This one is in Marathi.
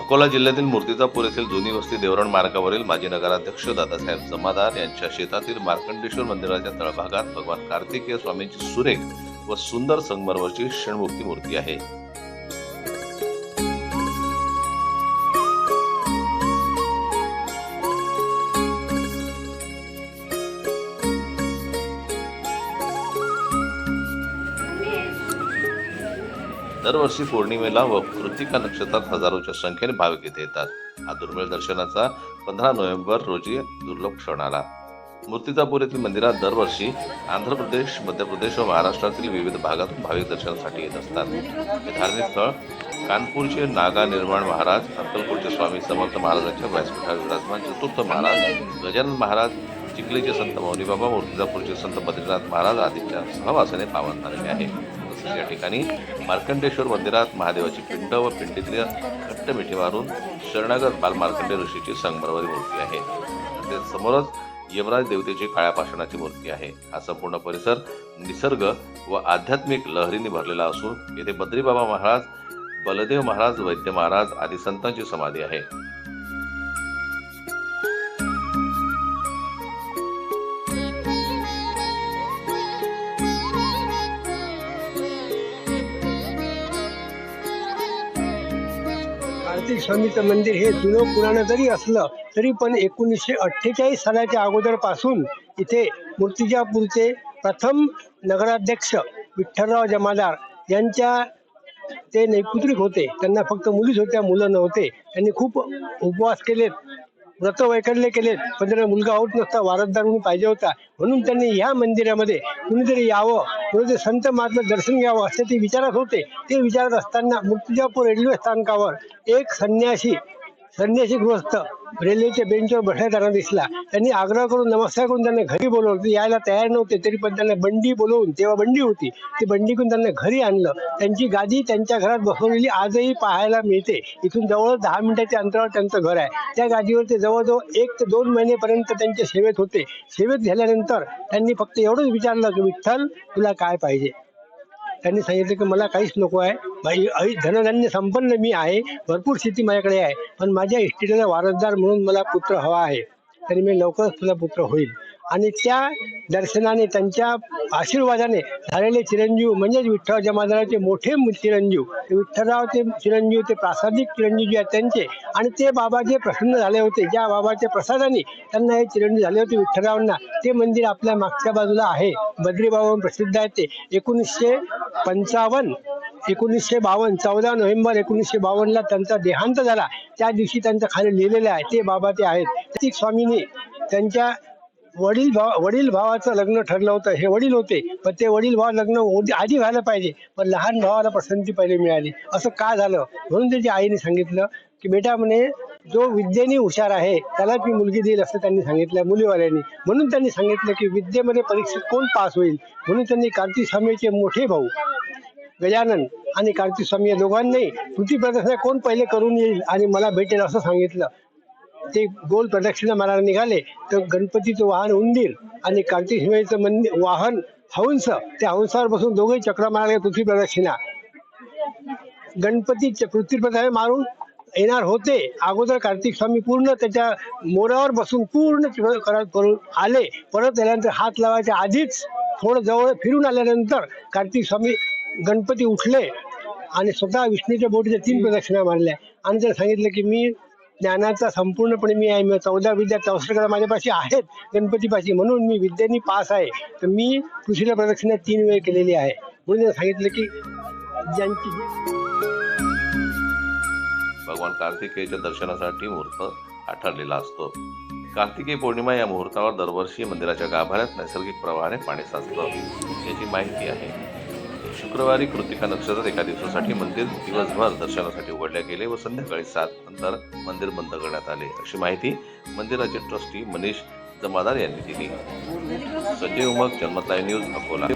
अकोला जिल्ह्यातील मूर्तिजापूर येथील जुनी वस्ती देवरण मार्गावरील माजी नगराध्यक्ष दादासाहेब जमादार यांच्या शेतातील मार्कंडेश्वर मंदिराच्या तळभागात भगवान कार्तिकेय स्वामींची सुरेख व सुंदर संगमरवरची षण्मुखी मूर्ती आहे। दरवर्षी पौर्णिमेला व कृतिका नक्षत्रात हजारोच्या संख्येने भाविक इथे येतात। हा दुर्मिळ दर्शनाचा 15 नोव्हेंबर रोजी दुर्लभ क्षण आला। मूर्तिजापूर येथील मंदिरात दरवर्षी आंध्र प्रदेश, मध्य प्रदेश व महाराष्ट्रातील विविध भागातून भाविक दर्शनासाठी येत असतात। हे धार्मिक स्थळ कानपूरचे नागा निर्माण महाराज, अक्कलकोटचे स्वामी समर्थ महाराजांच्या व्यासपीठावर विराजमान चतुर्थ महाराज, गजानन महाराज, चिखलीचे संत मौनीबाबा, मूर्तिजापूरचे संत बद्रीनाथ महाराज आदींच्या सहवासाने पावन झालेले आहे। या ठिकाणी मार्कंडेश्वर मंदिरात महादेवाची पिंड व पिंडीतल्या घट्ट मिठी मारून शरणागत बाल मार्कंडे ऋषीची संगमरवरी मूर्ती आहे। तसेच समोरच यमराज देवतेची काळ्या पाषाणाची मूर्ती आहे। हा संपूर्ण परिसर निसर्ग व आध्यात्मिक लहरीने भरलेला असून येथे बद्रीबाबा महाराज, बलदेव महाराज, वैद्य महाराज आदी संतांची समाधी आहे। कार्तिक स्वामीचं मंदिर हे जुनं पुराणं जरी असलं तरी पण 1948 सालाच्या अगोदरपासून इथे मूर्तिजापूरचे प्रथम नगराध्यक्ष विठ्ठलराव जमादार यांच्या ते नैपुत्रिक होते। त्यांना फक्त मुलीच होत्या, मुलं नव्हते। त्यांनी खूप उपवास केलेत, व्रत वैकल्य केलेत, पण त्यांना मुलगा होत नसता, वारसदार म्हणून पाहिजे होता। म्हणून त्यांनी ह्या मंदिरामध्ये कुणीतरी यावं, कुणीतरी संत महात्मा दर्शन घ्यावं असे ते विचारत होते। ते विचारत असताना मूर्तिजापूर रेल्वे स्थानकावर एक संन्यासी गृहस्थ रेल्वेच्या बेंचवर बसल्याला दिसला। त्यांनी आग्रह करून नमस्कार करून त्यांना घरी बोलवलं। ते यायला तयार नव्हते, तरी पण त्यांना बंडी बोलवून, तेव्हा बंडी होती, ती बंडी करून त्यांना घरी आणलं। त्यांची गादी त्यांच्या घरात बसवलेली आजही पाहायला मिळते। इथून जवळ 10 मिनिटाच्या अंतरावर त्यांचं घर आहे। त्या गादीवर ते जवळजवळ 1 ते 2 महिनेपर्यंत त्यांच्या सेवेत होते। सेवेत झाल्यानंतर त्यांनी फक्त एवढंच विचारलं की विठ्ठल तुला काय पाहिजे? त्यांनी सांगितलं की मला काहीच नको आहे, धनधान्य संपन्न मी आहे, भरपूर शेती माझ्याकडे आहे, पण माझ्या इष्टीला वारसदार म्हणून मला पुत्र हवा आहे। तरी मी लवकरच तुला पुत्र होईल। आणि त्या दर्शनाने, त्यांच्या आशीर्वादाने झालेले चिरंजीव म्हणजेच विठ्ठल जमादाराचे मोठे चिरंजीव विठ्ठलराव, ते चिरंजीव, ते प्रासादिक चिरंजीव जे आहेत त्यांचे, आणि ते बाबा जे प्रसन्न झाले होते, ज्या बाबाच्या प्रसादाने त्यांना हे चिरंजीव झाले होते विठ्ठलरावांना, ते मंदिर आपल्या मागच्या बाजूला आहे। बद्रीबाबा प्रसिद्ध आहे ते। 1952 14 नोव्हेंबर 1952 त्यांचा देहांत झाला। त्या दिवशी त्यांचं खाली लिहिलेलं आहे, ते बाबा ते आहेत। कार्तिक स्वामींनी त्यांच्या वडील भावाचं लग्न ठरलं होतं। हे वडील होते, पण ते वडील भाव लग्न आधी व्हायला पाहिजे, पण लहान भावाला पसंती पहिले मिळाली। असं का झालं? म्हणून त्याच्या आईने सांगितलं की बेटा म्हणे, जो विद्येने हुशार आहे त्यालाच मी मुलगी देईल असं त्यांनी सांगितलं मुलीवाल्यांनी। म्हणून त्यांनी सांगितलं की विद्येमध्ये परीक्षेत कोण पास होईल, म्हणून त्यांनी कार्तिक स्वामीचे मोठे भाऊ गजानन आणि कार्तिक स्वामी या दोघांनाही तुझी प्रदक्षिणा कोण पहिले करून येईल आणि मला भेटेल असं सांगितलं। ते गोल प्रदक्षिणा मारायला निघाले तर गणपतीचं वाहन उंदीर आणि कार्तिक स्वामीचं वाहन हंस, त्या हंसावर बसून दोघेही चक्र मारायला पृथ्वी प्रदक्षिणा। गणपती पृथ्वी प्रदक्षिणा मारून येणार होते, अगोदर कार्तिक स्वामी पूर्ण त्याच्या मोरावर बसून पूर्ण करून आले। परत आल्यानंतर हात लावायच्या आधीच थोडं जवळ फिरून आल्यानंतर कार्तिक स्वामी गणपती उठले आणि स्वतः विष्णूच्या बोटीच्या 3 प्रदक्षिणा मारल्या आणि त्याला सांगितलं की मी ज्ञानाचा संपूर्णपणे मी आहे, 14 विद्या 64 कला माझ्यापाशी आहेत गणपतीपाशी, म्हणून मी विद्येने पास आहे। तर मी पृथ्वीला प्रदक्षिणा 3 वेळ केलेली आहे। म्हणून त्याला सांगितलं की ज्यांची भगवान कार्तिकेयच्या दर्शनासाठी मुहूर्त हा ठरलेला असतो। कार्तिकी पौर्णिमा या मुहूर्तावर दरवर्षी मंदिराच्या गाभाऱ्यात नैसर्गिक प्रवाहाने पाणी साचतं, याची माहिती आहे। शुक्रवारी कृतिका नक्षत्रात एका दिवसासाठी मंदिर दिवसभर दर्शनासाठी उघडले गेले व संध्याकाळी 7 नंतर मंदिर बंद करण्यात आले, अशी माहिती मंदिराचे ट्रस्टी मनीष जमादार यांनी दिली। Sanjay Umak, Janmat live news, Akola.